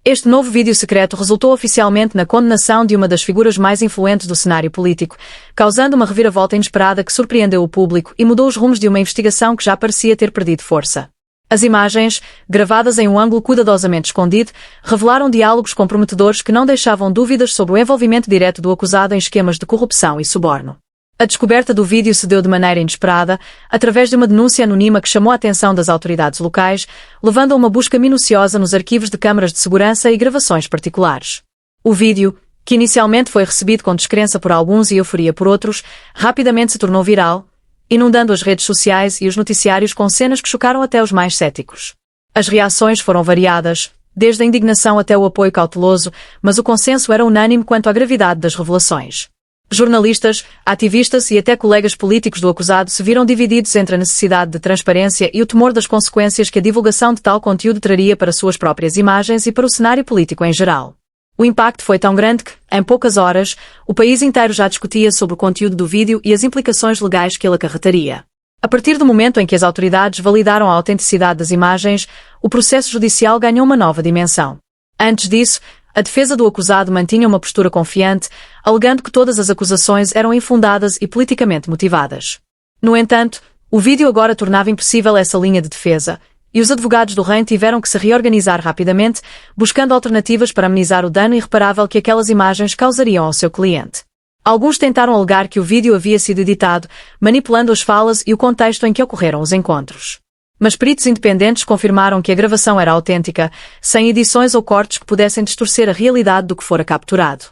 Este novo vídeo secreto resultou oficialmente na condenação de uma das figuras mais influentes do cenário político, causando uma reviravolta inesperada que surpreendeu o público e mudou os rumos de uma investigação que já parecia ter perdido força. As imagens, gravadas em um ângulo cuidadosamente escondido, revelaram diálogos comprometedores que não deixavam dúvidas sobre o envolvimento direto do acusado em esquemas de corrupção e suborno. A descoberta do vídeo se deu de maneira inesperada, através de uma denúncia anônima que chamou a atenção das autoridades locais, levando a uma busca minuciosa nos arquivos de câmaras de segurança e gravações particulares. O vídeo, que inicialmente foi recebido com descrença por alguns e euforia por outros, rapidamente se tornou viral, inundando as redes sociais e os noticiários com cenas que chocaram até os mais céticos. As reações foram variadas, desde a indignação até o apoio cauteloso, mas o consenso era unânime quanto à gravidade das revelações. Jornalistas, ativistas e até colegas políticos do acusado se viram divididos entre a necessidade de transparência e o temor das consequências que a divulgação de tal conteúdo traria para suas próprias imagens e para o cenário político em geral. O impacto foi tão grande que, em poucas horas, o país inteiro já discutia sobre o conteúdo do vídeo e as implicações legais que ele acarretaria. A partir do momento em que as autoridades validaram a autenticidade das imagens, o processo judicial ganhou uma nova dimensão. Antes disso, a defesa do acusado mantinha uma postura confiante, alegando que todas as acusações eram infundadas e politicamente motivadas. No entanto, o vídeo agora tornava impossível essa linha de defesa, e os advogados do reino tiveram que se reorganizar rapidamente, buscando alternativas para amenizar o dano irreparável que aquelas imagens causariam ao seu cliente. Alguns tentaram alegar que o vídeo havia sido editado, manipulando as falas e o contexto em que ocorreram os encontros. Mas peritos independentes confirmaram que a gravação era autêntica, sem edições ou cortes que pudessem distorcer a realidade do que fora capturado.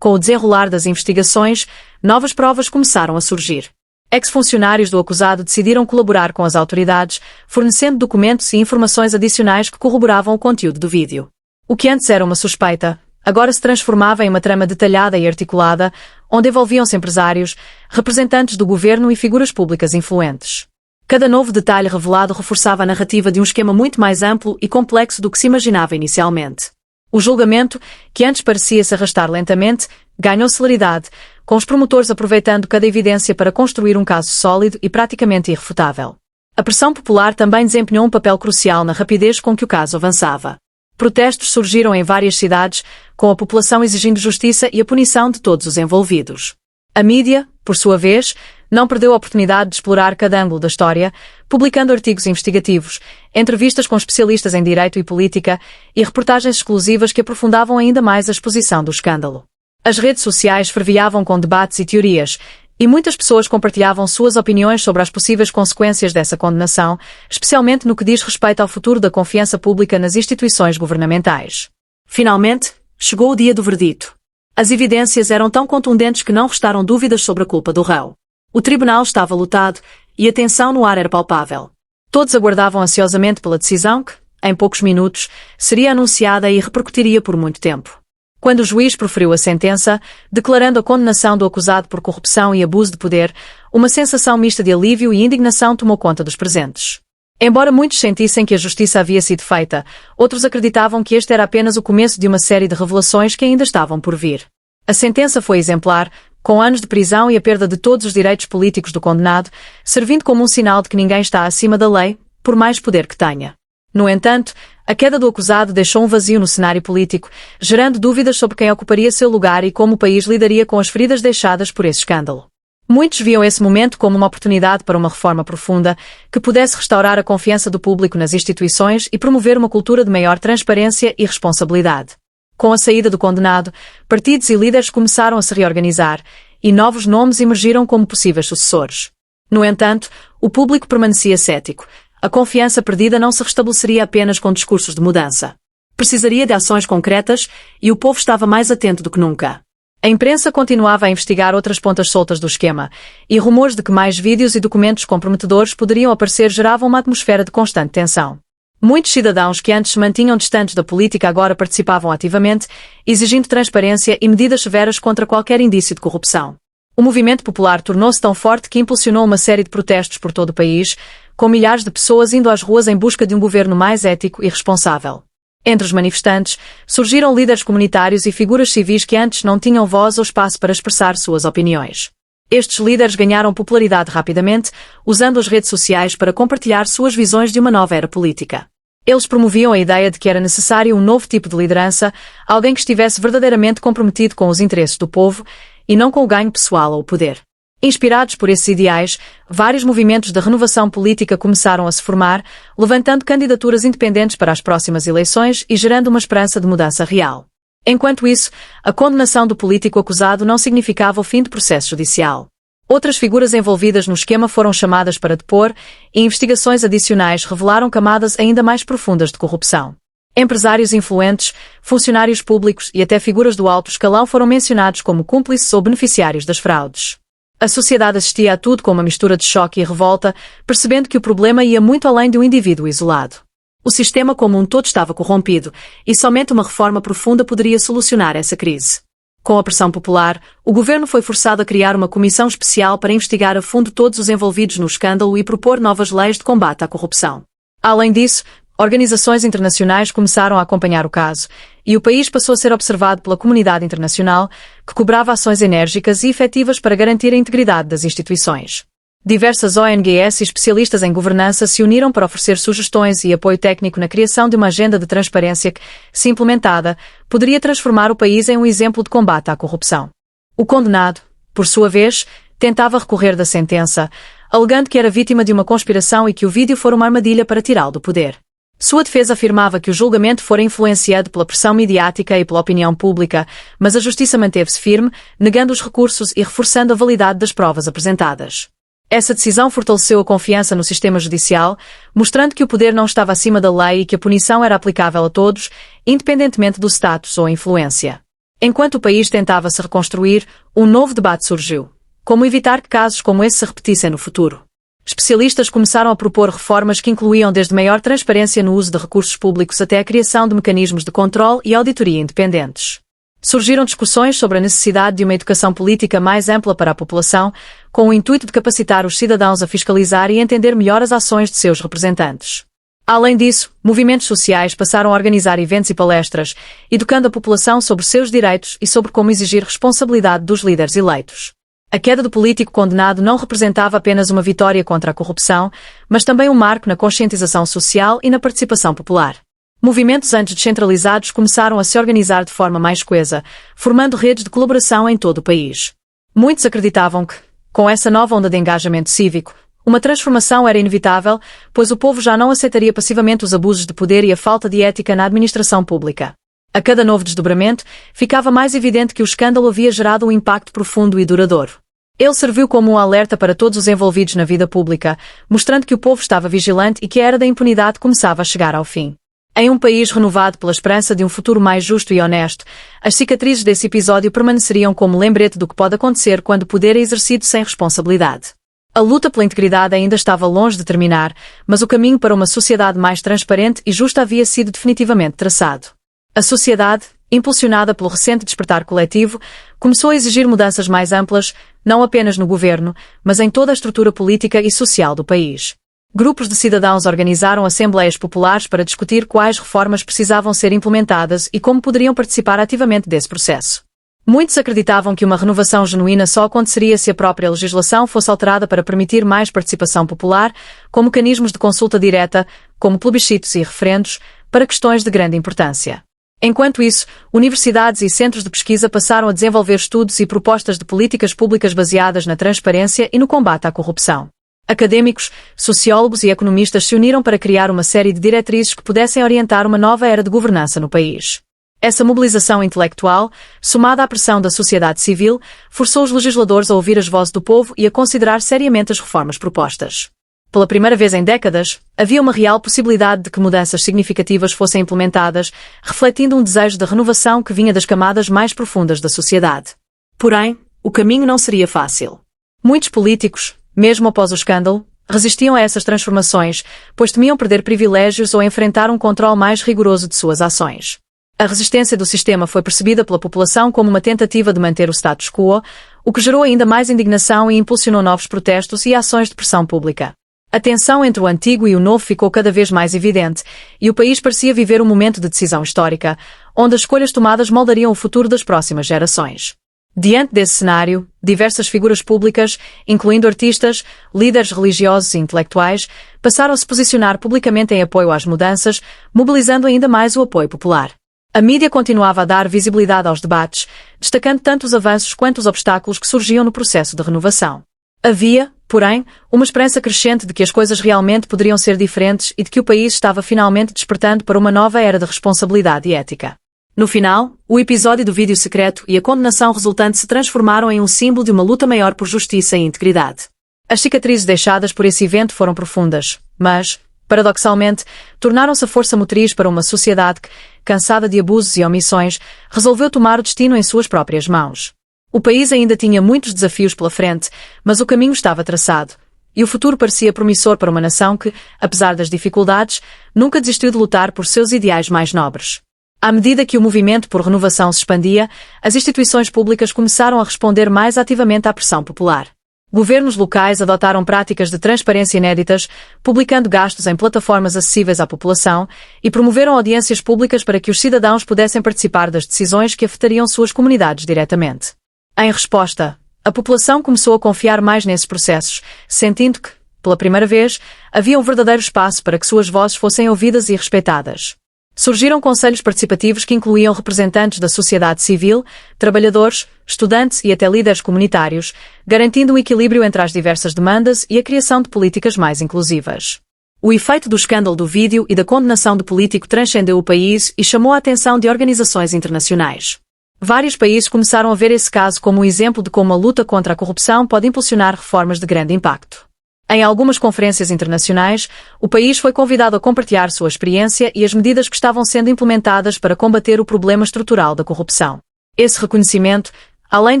Com o desenrolar das investigações, novas provas começaram a surgir. Ex-funcionários do acusado decidiram colaborar com as autoridades, fornecendo documentos e informações adicionais que corroboravam o conteúdo do vídeo. O que antes era uma suspeita, agora se transformava em uma trama detalhada e articulada, onde envolviam-se empresários, representantes do governo e figuras públicas influentes. Cada novo detalhe revelado reforçava a narrativa de um esquema muito mais amplo e complexo do que se imaginava inicialmente. O julgamento, que antes parecia se arrastar lentamente, ganhou celeridade, com os promotores aproveitando cada evidência para construir um caso sólido e praticamente irrefutável. A pressão popular também desempenhou um papel crucial na rapidez com que o caso avançava. Protestos surgiram em várias cidades, com a população exigindo justiça e a punição de todos os envolvidos. A mídia, por sua vez, não perdeu a oportunidade de explorar cada ângulo da história, publicando artigos investigativos, entrevistas com especialistas em direito e política e reportagens exclusivas que aprofundavam ainda mais a exposição do escândalo. As redes sociais fervilhavam com debates e teorias, e muitas pessoas compartilhavam suas opiniões sobre as possíveis consequências dessa condenação, especialmente no que diz respeito ao futuro da confiança pública nas instituições governamentais. Finalmente, chegou o dia do verdito. As evidências eram tão contundentes que não restaram dúvidas sobre a culpa do réu. O tribunal estava lotado, e a tensão no ar era palpável. Todos aguardavam ansiosamente pela decisão que, em poucos minutos, seria anunciada e repercutiria por muito tempo. Quando o juiz proferiu a sentença, declarando a condenação do acusado por corrupção e abuso de poder, uma sensação mista de alívio e indignação tomou conta dos presentes. Embora muitos sentissem que a justiça havia sido feita, outros acreditavam que este era apenas o começo de uma série de revelações que ainda estavam por vir. A sentença foi exemplar, com anos de prisão e a perda de todos os direitos políticos do condenado, servindo como um sinal de que ninguém está acima da lei, por mais poder que tenha. No entanto, a queda do acusado deixou um vazio no cenário político, gerando dúvidas sobre quem ocuparia seu lugar e como o país lidaria com as feridas deixadas por esse escândalo. Muitos viam esse momento como uma oportunidade para uma reforma profunda, que pudesse restaurar a confiança do público nas instituições e promover uma cultura de maior transparência e responsabilidade. Com a saída do condenado, partidos e líderes começaram a se reorganizar, e novos nomes emergiram como possíveis sucessores. No entanto, o público permanecia cético. A confiança perdida não se restabeleceria apenas com discursos de mudança. Precisaria de ações concretas, e o povo estava mais atento do que nunca. A imprensa continuava a investigar outras pontas soltas do esquema, e rumores de que mais vídeos e documentos comprometedores poderiam aparecer geravam uma atmosfera de constante tensão. Muitos cidadãos que antes se mantinham distantes da política agora participavam ativamente, exigindo transparência e medidas severas contra qualquer indício de corrupção. O movimento popular tornou-se tão forte que impulsionou uma série de protestos por todo o país, com milhares de pessoas indo às ruas em busca de um governo mais ético e responsável. Entre os manifestantes, surgiram líderes comunitários e figuras civis que antes não tinham voz ou espaço para expressar suas opiniões. Estes líderes ganharam popularidade rapidamente, usando as redes sociais para compartilhar suas visões de uma nova era política. Eles promoviam a ideia de que era necessário um novo tipo de liderança, alguém que estivesse verdadeiramente comprometido com os interesses do povo e não com o ganho pessoal ou o poder. Inspirados por esses ideais, vários movimentos de renovação política começaram a se formar, levantando candidaturas independentes para as próximas eleições e gerando uma esperança de mudança real. Enquanto isso, a condenação do político acusado não significava o fim do processo judicial. Outras figuras envolvidas no esquema foram chamadas para depor e investigações adicionais revelaram camadas ainda mais profundas de corrupção. Empresários influentes, funcionários públicos e até figuras do alto escalão foram mencionados como cúmplices ou beneficiários das fraudes. A sociedade assistia a tudo com uma mistura de choque e revolta, percebendo que o problema ia muito além de um indivíduo isolado. O sistema como um todo estava corrompido, e somente uma reforma profunda poderia solucionar essa crise. Com a pressão popular, o governo foi forçado a criar uma comissão especial para investigar a fundo todos os envolvidos no escândalo e propor novas leis de combate à corrupção. Além disso, organizações internacionais começaram a acompanhar o caso, e o país passou a ser observado pela comunidade internacional, que cobrava ações enérgicas e efetivas para garantir a integridade das instituições. Diversas ONGs e especialistas em governança se uniram para oferecer sugestões e apoio técnico na criação de uma agenda de transparência que, se implementada, poderia transformar o país em um exemplo de combate à corrupção. O condenado, por sua vez, tentava recorrer da sentença, alegando que era vítima de uma conspiração e que o vídeo fora uma armadilha para tirá-lo do poder. Sua defesa afirmava que o julgamento fora influenciado pela pressão midiática e pela opinião pública, mas a justiça manteve-se firme, negando os recursos e reforçando a validade das provas apresentadas. Essa decisão fortaleceu a confiança no sistema judicial, mostrando que o poder não estava acima da lei e que a punição era aplicável a todos, independentemente do status ou influência. Enquanto o país tentava se reconstruir, um novo debate surgiu. Como evitar que casos como esse se repetissem no futuro? Especialistas começaram a propor reformas que incluíam desde maior transparência no uso de recursos públicos até a criação de mecanismos de controle e auditoria independentes. Surgiram discussões sobre a necessidade de uma educação política mais ampla para a população, com o intuito de capacitar os cidadãos a fiscalizar e entender melhor as ações de seus representantes. Além disso, movimentos sociais passaram a organizar eventos e palestras, educando a população sobre seus direitos e sobre como exigir responsabilidade dos líderes eleitos. A queda do político condenado não representava apenas uma vitória contra a corrupção, mas também um marco na conscientização social e na participação popular. Movimentos antes descentralizados começaram a se organizar de forma mais coesa, formando redes de colaboração em todo o país. Muitos acreditavam que, com essa nova onda de engajamento cívico, uma transformação era inevitável, pois o povo já não aceitaria passivamente os abusos de poder e a falta de ética na administração pública. A cada novo desdobramento, ficava mais evidente que o escândalo havia gerado um impacto profundo e duradouro. Ele serviu como um alerta para todos os envolvidos na vida pública, mostrando que o povo estava vigilante e que a era da impunidade começava a chegar ao fim. Em um país renovado pela esperança de um futuro mais justo e honesto, as cicatrizes desse episódio permaneceriam como lembrete do que pode acontecer quando o poder é exercido sem responsabilidade. A luta pela integridade ainda estava longe de terminar, mas o caminho para uma sociedade mais transparente e justa havia sido definitivamente traçado. A sociedade, impulsionada pelo recente despertar coletivo, começou a exigir mudanças mais amplas, não apenas no governo, mas em toda a estrutura política e social do país. Grupos de cidadãos organizaram assembleias populares para discutir quais reformas precisavam ser implementadas e como poderiam participar ativamente desse processo. Muitos acreditavam que uma renovação genuína só aconteceria se a própria legislação fosse alterada para permitir mais participação popular, com mecanismos de consulta direta, como plebiscitos e referendos, para questões de grande importância. Enquanto isso, universidades e centros de pesquisa passaram a desenvolver estudos e propostas de políticas públicas baseadas na transparência e no combate à corrupção. Académicos, sociólogos e economistas se uniram para criar uma série de diretrizes que pudessem orientar uma nova era de governança no país. Essa mobilização intelectual, somada à pressão da sociedade civil, forçou os legisladores a ouvir as vozes do povo e a considerar seriamente as reformas propostas. Pela primeira vez em décadas, havia uma real possibilidade de que mudanças significativas fossem implementadas, refletindo um desejo de renovação que vinha das camadas mais profundas da sociedade. Porém, o caminho não seria fácil. Muitos políticos, mesmo após o escândalo, resistiam a essas transformações, pois temiam perder privilégios ou enfrentar um controle mais rigoroso de suas ações. A resistência do sistema foi percebida pela população como uma tentativa de manter o status quo, o que gerou ainda mais indignação e impulsionou novos protestos e ações de pressão pública. A tensão entre o antigo e o novo ficou cada vez mais evidente, e o país parecia viver um momento de decisão histórica, onde as escolhas tomadas moldariam o futuro das próximas gerações. Diante desse cenário, diversas figuras públicas, incluindo artistas, líderes religiosos e intelectuais, passaram a se posicionar publicamente em apoio às mudanças, mobilizando ainda mais o apoio popular. A mídia continuava a dar visibilidade aos debates, destacando tanto os avanços quanto os obstáculos que surgiam no processo de renovação. Havia, porém, uma esperança crescente de que as coisas realmente poderiam ser diferentes e de que o país estava finalmente despertando para uma nova era de responsabilidade e ética. No final, o episódio do vídeo secreto e a condenação resultante se transformaram em um símbolo de uma luta maior por justiça e integridade. As cicatrizes deixadas por esse evento foram profundas, mas, paradoxalmente, tornaram-se a força motriz para uma sociedade que, cansada de abusos e omissões, resolveu tomar o destino em suas próprias mãos. O país ainda tinha muitos desafios pela frente, mas o caminho estava traçado, e o futuro parecia promissor para uma nação que, apesar das dificuldades, nunca desistiu de lutar por seus ideais mais nobres. À medida que o movimento por renovação se expandia, as instituições públicas começaram a responder mais ativamente à pressão popular. Governos locais adotaram práticas de transparência inéditas, publicando gastos em plataformas acessíveis à população, e promoveram audiências públicas para que os cidadãos pudessem participar das decisões que afetariam suas comunidades diretamente. Em resposta, a população começou a confiar mais nesses processos, sentindo que, pela primeira vez, havia um verdadeiro espaço para que suas vozes fossem ouvidas e respeitadas. Surgiram conselhos participativos que incluíam representantes da sociedade civil, trabalhadores, estudantes e até líderes comunitários, garantindo um equilíbrio entre as diversas demandas e a criação de políticas mais inclusivas. O efeito do escândalo do vídeo e da condenação do político transcendeu o país e chamou a atenção de organizações internacionais. Vários países começaram a ver esse caso como um exemplo de como a luta contra a corrupção pode impulsionar reformas de grande impacto. Em algumas conferências internacionais, o país foi convidado a compartilhar sua experiência e as medidas que estavam sendo implementadas para combater o problema estrutural da corrupção. Esse reconhecimento, além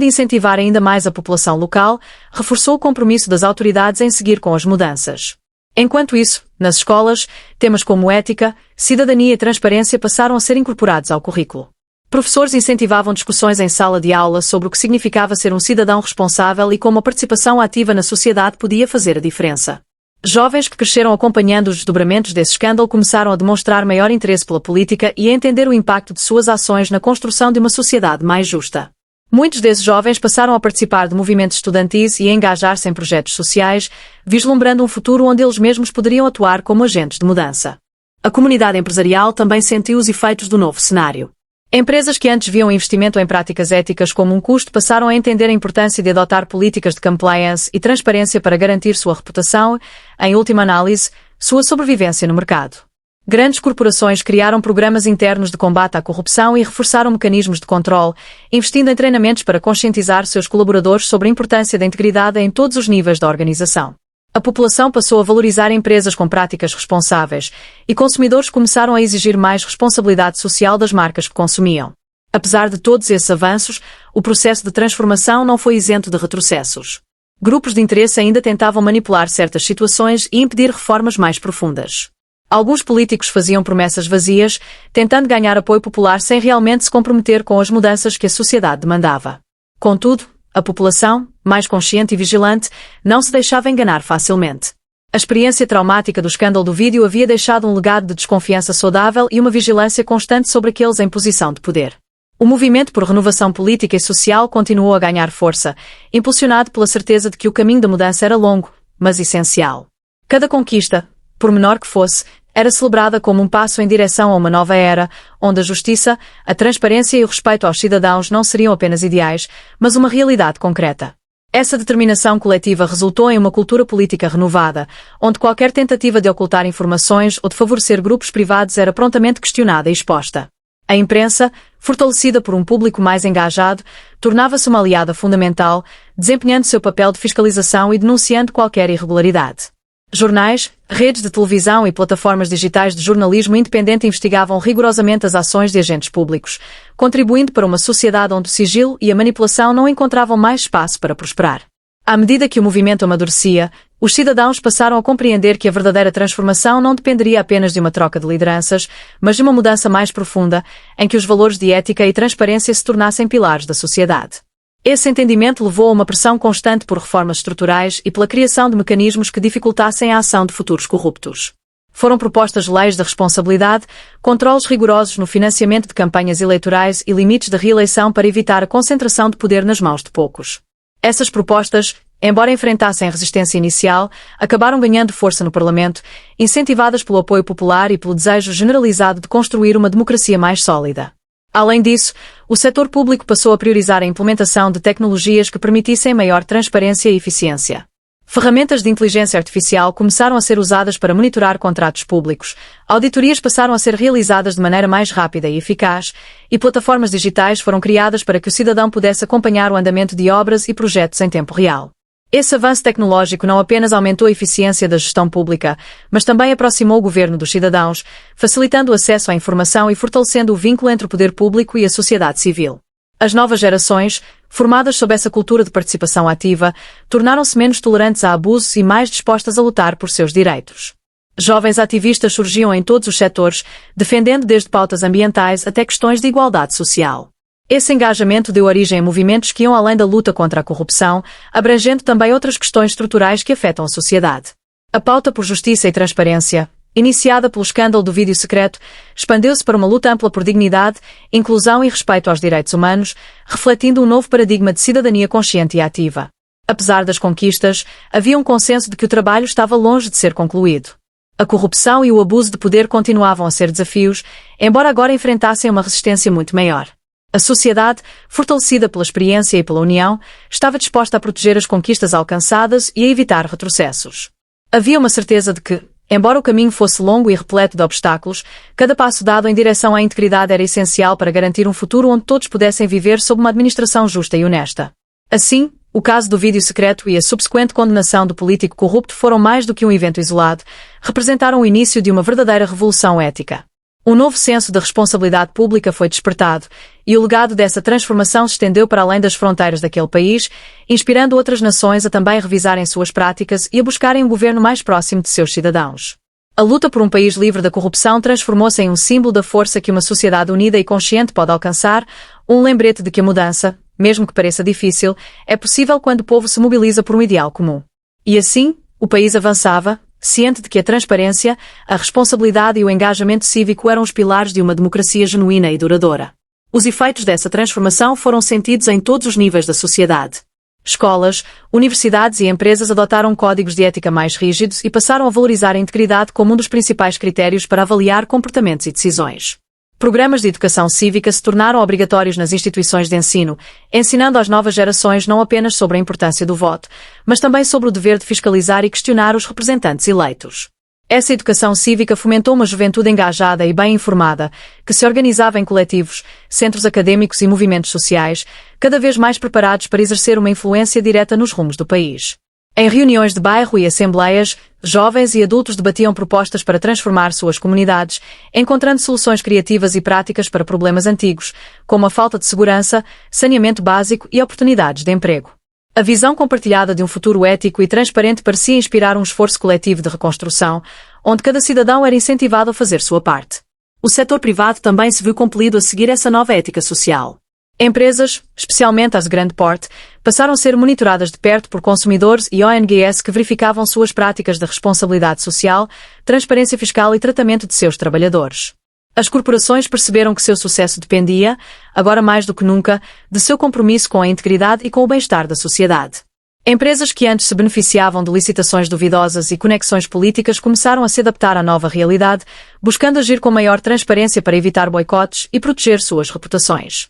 de incentivar ainda mais a população local, reforçou o compromisso das autoridades em seguir com as mudanças. Enquanto isso, nas escolas, temas como ética, cidadania e transparência passaram a ser incorporados ao currículo. Professores incentivavam discussões em sala de aula sobre o que significava ser um cidadão responsável e como a participação ativa na sociedade podia fazer a diferença. Jovens que cresceram acompanhando os desdobramentos desse escândalo começaram a demonstrar maior interesse pela política e a entender o impacto de suas ações na construção de uma sociedade mais justa. Muitos desses jovens passaram a participar de movimentos estudantis e a engajar-se em projetos sociais, vislumbrando um futuro onde eles mesmos poderiam atuar como agentes de mudança. A comunidade empresarial também sentiu os efeitos do novo cenário. Empresas que antes viam investimento em práticas éticas como um custo passaram a entender a importância de adotar políticas de compliance e transparência para garantir sua reputação, em última análise, sua sobrevivência no mercado. Grandes corporações criaram programas internos de combate à corrupção e reforçaram mecanismos de controle, investindo em treinamentos para conscientizar seus colaboradores sobre a importância da integridade em todos os níveis da organização. A população passou a valorizar empresas com práticas responsáveis e consumidores começaram a exigir mais responsabilidade social das marcas que consumiam. Apesar de todos esses avanços, o processo de transformação não foi isento de retrocessos. Grupos de interesse ainda tentavam manipular certas situações e impedir reformas mais profundas. Alguns políticos faziam promessas vazias, tentando ganhar apoio popular sem realmente se comprometer com as mudanças que a sociedade demandava. Contudo, a população, mais consciente e vigilante, não se deixava enganar facilmente. A experiência traumática do escândalo do vídeo havia deixado um legado de desconfiança saudável e uma vigilância constante sobre aqueles em posição de poder. O movimento por renovação política e social continuou a ganhar força, impulsionado pela certeza de que o caminho da mudança era longo, mas essencial. Cada conquista, por menor que fosse, era celebrada como um passo em direção a uma nova era, onde a justiça, a transparência e o respeito aos cidadãos não seriam apenas ideais, mas uma realidade concreta. Essa determinação coletiva resultou em uma cultura política renovada, onde qualquer tentativa de ocultar informações ou de favorecer grupos privados era prontamente questionada e exposta. A imprensa, fortalecida por um público mais engajado, tornava-se uma aliada fundamental, desempenhando seu papel de fiscalização e denunciando qualquer irregularidade. Jornais, redes de televisão e plataformas digitais de jornalismo independente investigavam rigorosamente as ações de agentes públicos, contribuindo para uma sociedade onde o sigilo e a manipulação não encontravam mais espaço para prosperar. À medida que o movimento amadurecia, os cidadãos passaram a compreender que a verdadeira transformação não dependeria apenas de uma troca de lideranças, mas de uma mudança mais profunda, em que os valores de ética e transparência se tornassem pilares da sociedade. Esse entendimento levou a uma pressão constante por reformas estruturais e pela criação de mecanismos que dificultassem a ação de futuros corruptos. Foram propostas leis de responsabilidade, controlos rigorosos no financiamento de campanhas eleitorais e limites de reeleição para evitar a concentração de poder nas mãos de poucos. Essas propostas, embora enfrentassem resistência inicial, acabaram ganhando força no Parlamento, incentivadas pelo apoio popular e pelo desejo generalizado de construir uma democracia mais sólida. Além disso, o setor público passou a priorizar a implementação de tecnologias que permitissem maior transparência e eficiência. Ferramentas de inteligência artificial começaram a ser usadas para monitorar contratos públicos, auditorias passaram a ser realizadas de maneira mais rápida e eficaz, e plataformas digitais foram criadas para que o cidadão pudesse acompanhar o andamento de obras e projetos em tempo real. Esse avanço tecnológico não apenas aumentou a eficiência da gestão pública, mas também aproximou o governo dos cidadãos, facilitando o acesso à informação e fortalecendo o vínculo entre o poder público e a sociedade civil. As novas gerações, formadas sob essa cultura de participação ativa, tornaram-se menos tolerantes a abusos e mais dispostas a lutar por seus direitos. Jovens ativistas surgiam em todos os setores, defendendo desde pautas ambientais até questões de igualdade social. Esse engajamento deu origem a movimentos que iam além da luta contra a corrupção, abrangendo também outras questões estruturais que afetam a sociedade. A pauta por justiça e transparência, iniciada pelo escândalo do vídeo secreto, expandeu-se para uma luta ampla por dignidade, inclusão e respeito aos direitos humanos, refletindo um novo paradigma de cidadania consciente e ativa. Apesar das conquistas, havia um consenso de que o trabalho estava longe de ser concluído. A corrupção e o abuso de poder continuavam a ser desafios, embora agora enfrentassem uma resistência muito maior. A sociedade, fortalecida pela experiência e pela união, estava disposta a proteger as conquistas alcançadas e a evitar retrocessos. Havia uma certeza de que, embora o caminho fosse longo e repleto de obstáculos, cada passo dado em direção à integridade era essencial para garantir um futuro onde todos pudessem viver sob uma administração justa e honesta. Assim, o caso do vídeo secreto e a subsequente condenação do político corrupto foram mais do que um evento isolado, representaram o início de uma verdadeira revolução ética. Um novo senso de responsabilidade pública foi despertado, e o legado dessa transformação se estendeu para além das fronteiras daquele país, inspirando outras nações a também revisarem suas práticas e a buscarem um governo mais próximo de seus cidadãos. A luta por um país livre da corrupção transformou-se em um símbolo da força que uma sociedade unida e consciente pode alcançar, um lembrete de que a mudança, mesmo que pareça difícil, é possível quando o povo se mobiliza por um ideal comum. E assim, o país avançava, ciente de que a transparência, a responsabilidade e o engajamento cívico eram os pilares de uma democracia genuína e duradoura. Os efeitos dessa transformação foram sentidos em todos os níveis da sociedade. Escolas, universidades e empresas adotaram códigos de ética mais rígidos e passaram a valorizar a integridade como um dos principais critérios para avaliar comportamentos e decisões. Programas de educação cívica se tornaram obrigatórios nas instituições de ensino, ensinando às novas gerações não apenas sobre a importância do voto, mas também sobre o dever de fiscalizar e questionar os representantes eleitos. Essa educação cívica fomentou uma juventude engajada e bem informada, que se organizava em coletivos, centros acadêmicos e movimentos sociais, cada vez mais preparados para exercer uma influência direta nos rumos do país. Em reuniões de bairro e assembleias, jovens e adultos debatiam propostas para transformar suas comunidades, encontrando soluções criativas e práticas para problemas antigos, como a falta de segurança, saneamento básico e oportunidades de emprego. A visão compartilhada de um futuro ético e transparente parecia inspirar um esforço coletivo de reconstrução, onde cada cidadão era incentivado a fazer sua parte. O setor privado também se viu compelido a seguir essa nova ética social. Empresas, especialmente as de grande porte, passaram a ser monitoradas de perto por consumidores e ONGs que verificavam suas práticas de responsabilidade social, transparência fiscal e tratamento de seus trabalhadores. As corporações perceberam que seu sucesso dependia, agora mais do que nunca, de seu compromisso com a integridade e com o bem-estar da sociedade. Empresas que antes se beneficiavam de licitações duvidosas e conexões políticas começaram a se adaptar à nova realidade, buscando agir com maior transparência para evitar boicotes e proteger suas reputações.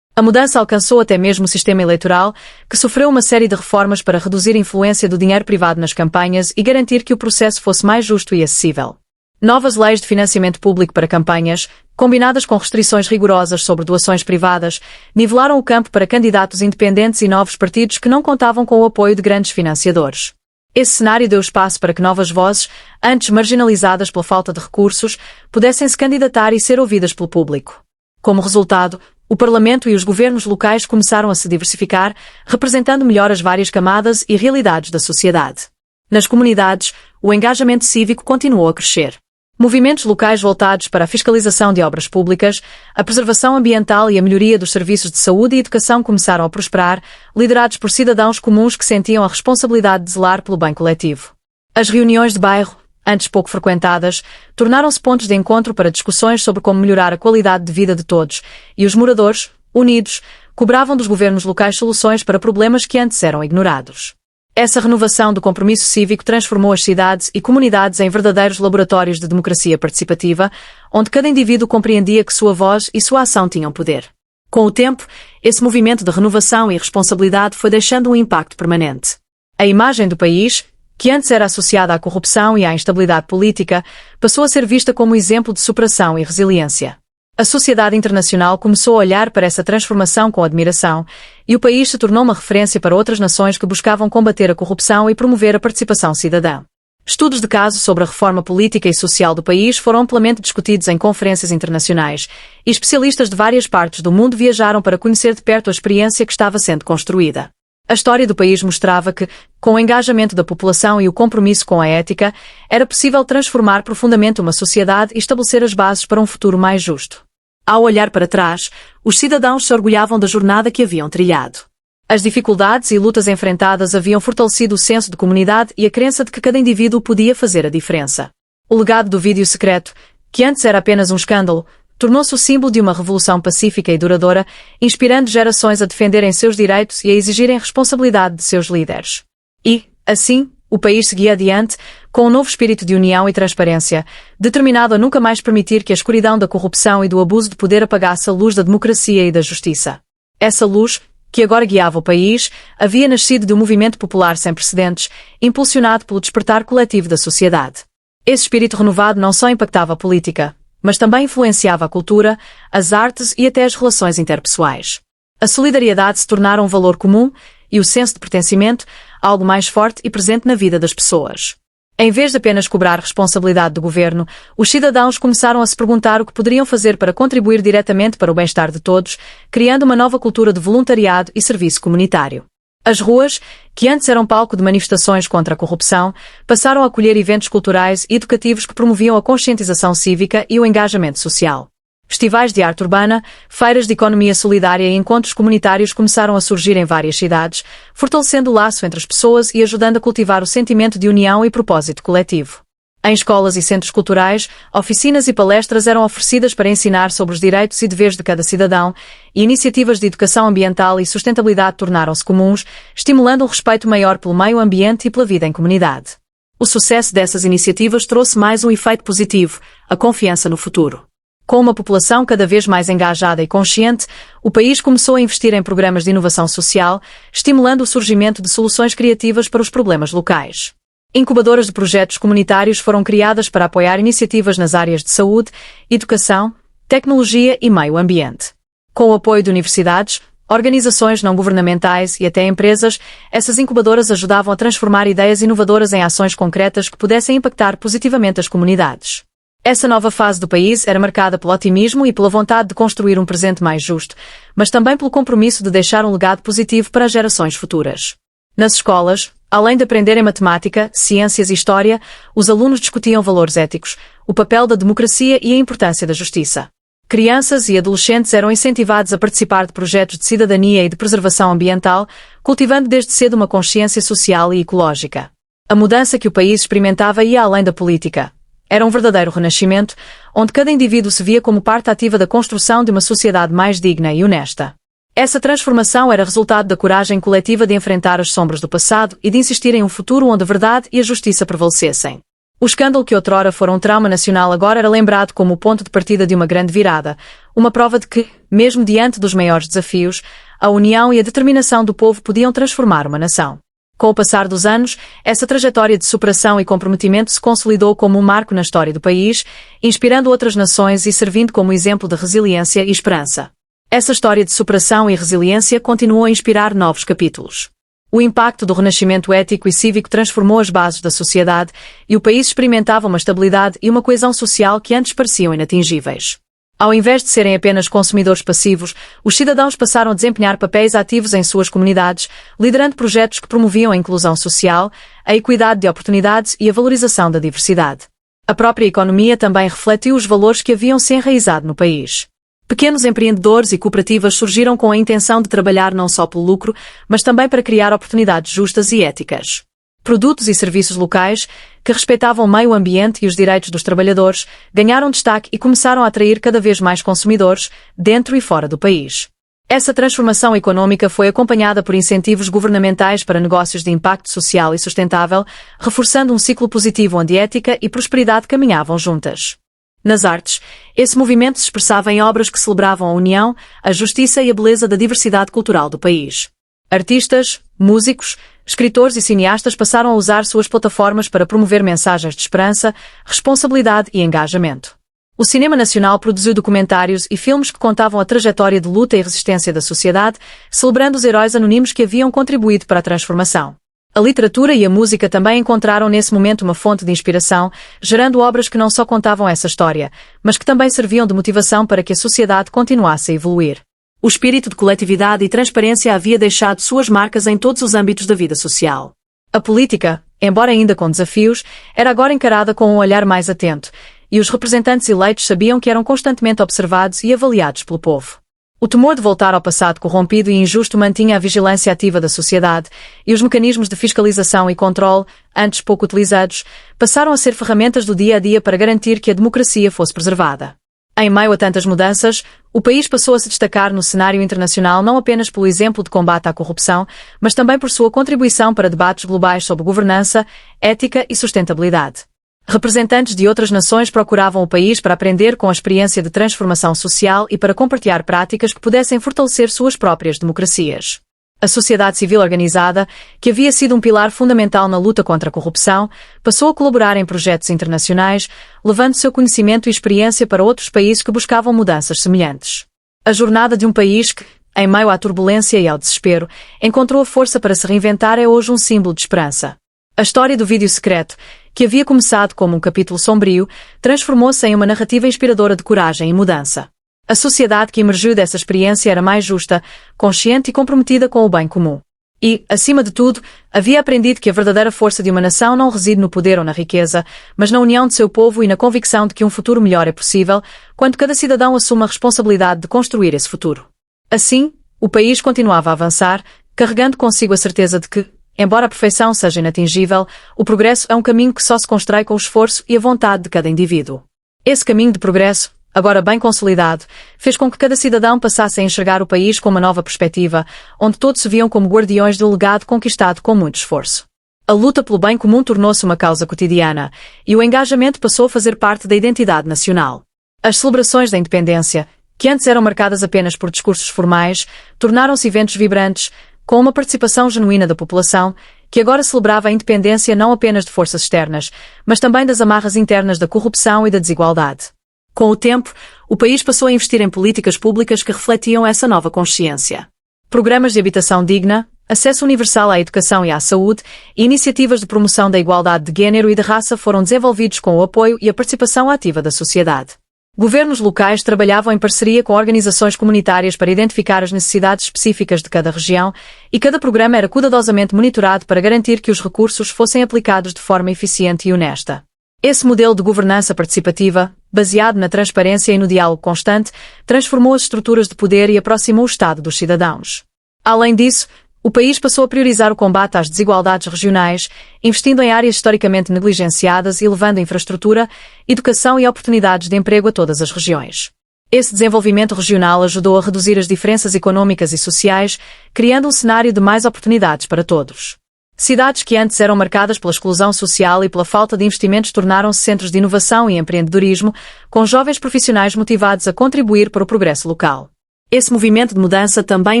A mudança alcançou até mesmo o sistema eleitoral, que sofreu uma série de reformas para reduzir a influência do dinheiro privado nas campanhas e garantir que o processo fosse mais justo e acessível. Novas leis de financiamento público para campanhas, combinadas com restrições rigorosas sobre doações privadas, nivelaram o campo para candidatos independentes e novos partidos que não contavam com o apoio de grandes financiadores. Esse cenário deu espaço para que novas vozes, antes marginalizadas pela falta de recursos, pudessem se candidatar e ser ouvidas pelo público. Como resultado, o Parlamento e os governos locais começaram a se diversificar, representando melhor as várias camadas e realidades da sociedade. Nas comunidades, o engajamento cívico continuou a crescer. Movimentos locais voltados para a fiscalização de obras públicas, a preservação ambiental e a melhoria dos serviços de saúde e educação começaram a prosperar, liderados por cidadãos comuns que sentiam a responsabilidade de zelar pelo bem coletivo. As reuniões de bairro, antes pouco frequentadas, tornaram-se pontos de encontro para discussões sobre como melhorar a qualidade de vida de todos, e os moradores, unidos, cobravam dos governos locais soluções para problemas que antes eram ignorados. Essa renovação do compromisso cívico transformou as cidades e comunidades em verdadeiros laboratórios de democracia participativa, onde cada indivíduo compreendia que sua voz e sua ação tinham poder. Com o tempo, esse movimento de renovação e responsabilidade foi deixando um impacto permanente. A imagem do país, que antes era associada à corrupção e à instabilidade política, passou a ser vista como exemplo de superação e resiliência. A sociedade internacional começou a olhar para essa transformação com admiração, e o país se tornou uma referência para outras nações que buscavam combater a corrupção e promover a participação cidadã. Estudos de caso sobre a reforma política e social do país foram amplamente discutidos em conferências internacionais, e especialistas de várias partes do mundo viajaram para conhecer de perto a experiência que estava sendo construída. A história do país mostrava que, com o engajamento da população e o compromisso com a ética, era possível transformar profundamente uma sociedade e estabelecer as bases para um futuro mais justo. Ao olhar para trás, os cidadãos se orgulhavam da jornada que haviam trilhado. As dificuldades e lutas enfrentadas haviam fortalecido o senso de comunidade e a crença de que cada indivíduo podia fazer a diferença. O legado do vídeo secreto, que antes era apenas um escândalo, tornou-se o símbolo de uma revolução pacífica e duradoura, inspirando gerações a defenderem seus direitos e a exigirem responsabilidade de seus líderes. E, assim, o país seguia adiante, com um novo espírito de união e transparência, determinado a nunca mais permitir que a escuridão da corrupção e do abuso de poder apagasse a luz da democracia e da justiça. Essa luz, que agora guiava o país, havia nascido de um movimento popular sem precedentes, impulsionado pelo despertar coletivo da sociedade. Esse espírito renovado não só impactava a política, mas também influenciava a cultura, as artes e até as relações interpessoais. A solidariedade se tornara um valor comum e o senso de pertencimento, algo mais forte e presente na vida das pessoas. Em vez de apenas cobrar responsabilidade do governo, os cidadãos começaram a se perguntar o que poderiam fazer para contribuir diretamente para o bem-estar de todos, criando uma nova cultura de voluntariado e serviço comunitário. As ruas, que antes eram palco de manifestações contra a corrupção, passaram a acolher eventos culturais e educativos que promoviam a conscientização cívica e o engajamento social. Festivais de arte urbana, feiras de economia solidária e encontros comunitários começaram a surgir em várias cidades, fortalecendo o laço entre as pessoas e ajudando a cultivar o sentimento de união e propósito coletivo. Em escolas e centros culturais, oficinas e palestras eram oferecidas para ensinar sobre os direitos e deveres de cada cidadão, e iniciativas de educação ambiental e sustentabilidade tornaram-se comuns, estimulando um respeito maior pelo meio ambiente e pela vida em comunidade. O sucesso dessas iniciativas trouxe mais um efeito positivo, a confiança no futuro. Com uma população cada vez mais engajada e consciente, o país começou a investir em programas de inovação social, estimulando o surgimento de soluções criativas para os problemas locais. Incubadoras de projetos comunitários foram criadas para apoiar iniciativas nas áreas de saúde, educação, tecnologia e meio ambiente. Com o apoio de universidades, organizações não governamentais e até empresas, essas incubadoras ajudavam a transformar ideias inovadoras em ações concretas que pudessem impactar positivamente as comunidades. Essa nova fase do país era marcada pelo otimismo e pela vontade de construir um presente mais justo, mas também pelo compromisso de deixar um legado positivo para as gerações futuras. Nas escolas, além de aprenderem matemática, ciências e história, os alunos discutiam valores éticos, o papel da democracia e a importância da justiça. Crianças e adolescentes eram incentivados a participar de projetos de cidadania e de preservação ambiental, cultivando desde cedo uma consciência social e ecológica. A mudança que o país experimentava ia além da política. Era um verdadeiro renascimento, onde cada indivíduo se via como parte ativa da construção de uma sociedade mais digna e honesta. Essa transformação era resultado da coragem coletiva de enfrentar as sombras do passado e de insistir em um futuro onde a verdade e a justiça prevalecessem. O escândalo que outrora fora um trauma nacional agora era lembrado como o ponto de partida de uma grande virada, uma prova de que, mesmo diante dos maiores desafios, a união e a determinação do povo podiam transformar uma nação. Com o passar dos anos, essa trajetória de superação e comprometimento se consolidou como um marco na história do país, inspirando outras nações e servindo como exemplo de resiliência e esperança. Essa história de superação e resiliência continuou a inspirar novos capítulos. O impacto do renascimento ético e cívico transformou as bases da sociedade e o país experimentava uma estabilidade e uma coesão social que antes pareciam inatingíveis. Ao invés de serem apenas consumidores passivos, os cidadãos passaram a desempenhar papéis ativos em suas comunidades, liderando projetos que promoviam a inclusão social, a equidade de oportunidades e a valorização da diversidade. A própria economia também refletiu os valores que haviam se enraizado no país. Pequenos empreendedores e cooperativas surgiram com a intenção de trabalhar não só pelo lucro, mas também para criar oportunidades justas e éticas. Produtos e serviços locais, que respeitavam o meio ambiente e os direitos dos trabalhadores, ganharam destaque e começaram a atrair cada vez mais consumidores, dentro e fora do país. Essa transformação econômica foi acompanhada por incentivos governamentais para negócios de impacto social e sustentável, reforçando um ciclo positivo onde ética e prosperidade caminhavam juntas. Nas artes, esse movimento se expressava em obras que celebravam a união, a justiça e a beleza da diversidade cultural do país. Artistas, músicos, escritores e cineastas passaram a usar suas plataformas para promover mensagens de esperança, responsabilidade e engajamento. O cinema nacional produziu documentários e filmes que contavam a trajetória de luta e resistência da sociedade, celebrando os heróis anónimos que haviam contribuído para a transformação. A literatura e a música também encontraram nesse momento uma fonte de inspiração, gerando obras que não só contavam essa história, mas que também serviam de motivação para que a sociedade continuasse a evoluir. O espírito de coletividade e transparência havia deixado suas marcas em todos os âmbitos da vida social. A política, embora ainda com desafios, era agora encarada com um olhar mais atento, e os representantes eleitos sabiam que eram constantemente observados e avaliados pelo povo. O temor de voltar ao passado corrompido e injusto mantinha a vigilância ativa da sociedade, e os mecanismos de fiscalização e controle, antes pouco utilizados, passaram a ser ferramentas do dia a dia para garantir que a democracia fosse preservada. Em meio a tantas mudanças, o país passou a se destacar no cenário internacional não apenas pelo exemplo de combate à corrupção, mas também por sua contribuição para debates globais sobre governança, ética e sustentabilidade. Representantes de outras nações procuravam o país para aprender com a experiência de transformação social e para compartilhar práticas que pudessem fortalecer suas próprias democracias. A sociedade civil organizada, que havia sido um pilar fundamental na luta contra a corrupção, passou a colaborar em projetos internacionais, levando seu conhecimento e experiência para outros países que buscavam mudanças semelhantes. A jornada de um país que, em meio à turbulência e ao desespero, encontrou a força para se reinventar é hoje um símbolo de esperança. A história do vídeo secreto, que havia começado como um capítulo sombrio, transformou-se em uma narrativa inspiradora de coragem e mudança. A sociedade que emergiu dessa experiência era mais justa, consciente e comprometida com o bem comum. E, acima de tudo, havia aprendido que a verdadeira força de uma nação não reside no poder ou na riqueza, mas na união de seu povo e na convicção de que um futuro melhor é possível, quando cada cidadão assume a responsabilidade de construir esse futuro. Assim, o país continuava a avançar, carregando consigo a certeza de que, embora a perfeição seja inatingível, o progresso é um caminho que só se constrói com o esforço e a vontade de cada indivíduo. Esse caminho de progresso, agora bem consolidado, fez com que cada cidadão passasse a enxergar o país com uma nova perspectiva, onde todos se viam como guardiões do legado conquistado com muito esforço. A luta pelo bem comum tornou-se uma causa cotidiana, e o engajamento passou a fazer parte da identidade nacional. As celebrações da independência, que antes eram marcadas apenas por discursos formais, tornaram-se eventos vibrantes, com uma participação genuína da população, que agora celebrava a independência não apenas de forças externas, mas também das amarras internas da corrupção e da desigualdade. Com o tempo, o país passou a investir em políticas públicas que refletiam essa nova consciência. Programas de habitação digna, acesso universal à educação e à saúde, e iniciativas de promoção da igualdade de género e de raça foram desenvolvidos com o apoio e a participação ativa da sociedade. Governos locais trabalhavam em parceria com organizações comunitárias para identificar as necessidades específicas de cada região, e cada programa era cuidadosamente monitorado para garantir que os recursos fossem aplicados de forma eficiente e honesta. Esse modelo de governança participativa, baseado na transparência e no diálogo constante, transformou as estruturas de poder e aproximou o Estado dos cidadãos. Além disso, o país passou a priorizar o combate às desigualdades regionais, investindo em áreas historicamente negligenciadas e levando infraestrutura, educação e oportunidades de emprego a todas as regiões. Esse desenvolvimento regional ajudou a reduzir as diferenças econômicas e sociais, criando um cenário de mais oportunidades para todos. Cidades que antes eram marcadas pela exclusão social e pela falta de investimentos tornaram-se centros de inovação e empreendedorismo, com jovens profissionais motivados a contribuir para o progresso local. Esse movimento de mudança também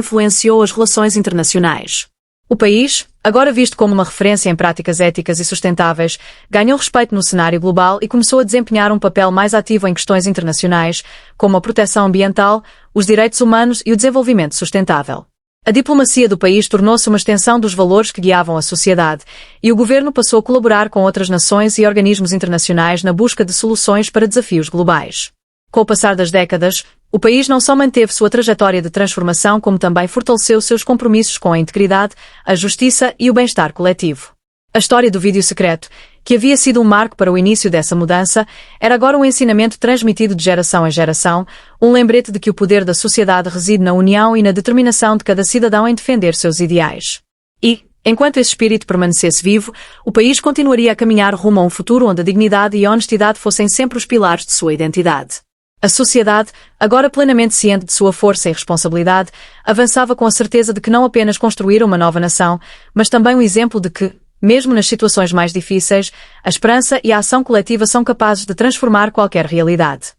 influenciou as relações internacionais. O país, agora visto como uma referência em práticas éticas e sustentáveis, ganhou respeito no cenário global e começou a desempenhar um papel mais ativo em questões internacionais, como a proteção ambiental, os direitos humanos e o desenvolvimento sustentável. A diplomacia do país tornou-se uma extensão dos valores que guiavam a sociedade, e o governo passou a colaborar com outras nações e organismos internacionais na busca de soluções para desafios globais. Com o passar das décadas, o país não só manteve sua trajetória de transformação, como também fortaleceu seus compromissos com a integridade, a justiça e o bem-estar coletivo. A história do vídeo secreto, que havia sido um marco para o início dessa mudança, era agora um ensinamento transmitido de geração em geração, um lembrete de que o poder da sociedade reside na união e na determinação de cada cidadão em defender seus ideais. E, Enquanto esse espírito permanecesse vivo, o país continuaria a caminhar rumo a um futuro onde a dignidade e a honestidade fossem sempre os pilares de sua identidade. A sociedade, agora plenamente ciente de sua força e responsabilidade, avançava com a certeza de que não apenas construíra uma nova nação, mas também um exemplo de que, mesmo nas situações mais difíceis, a esperança e a ação coletiva são capazes de transformar qualquer realidade.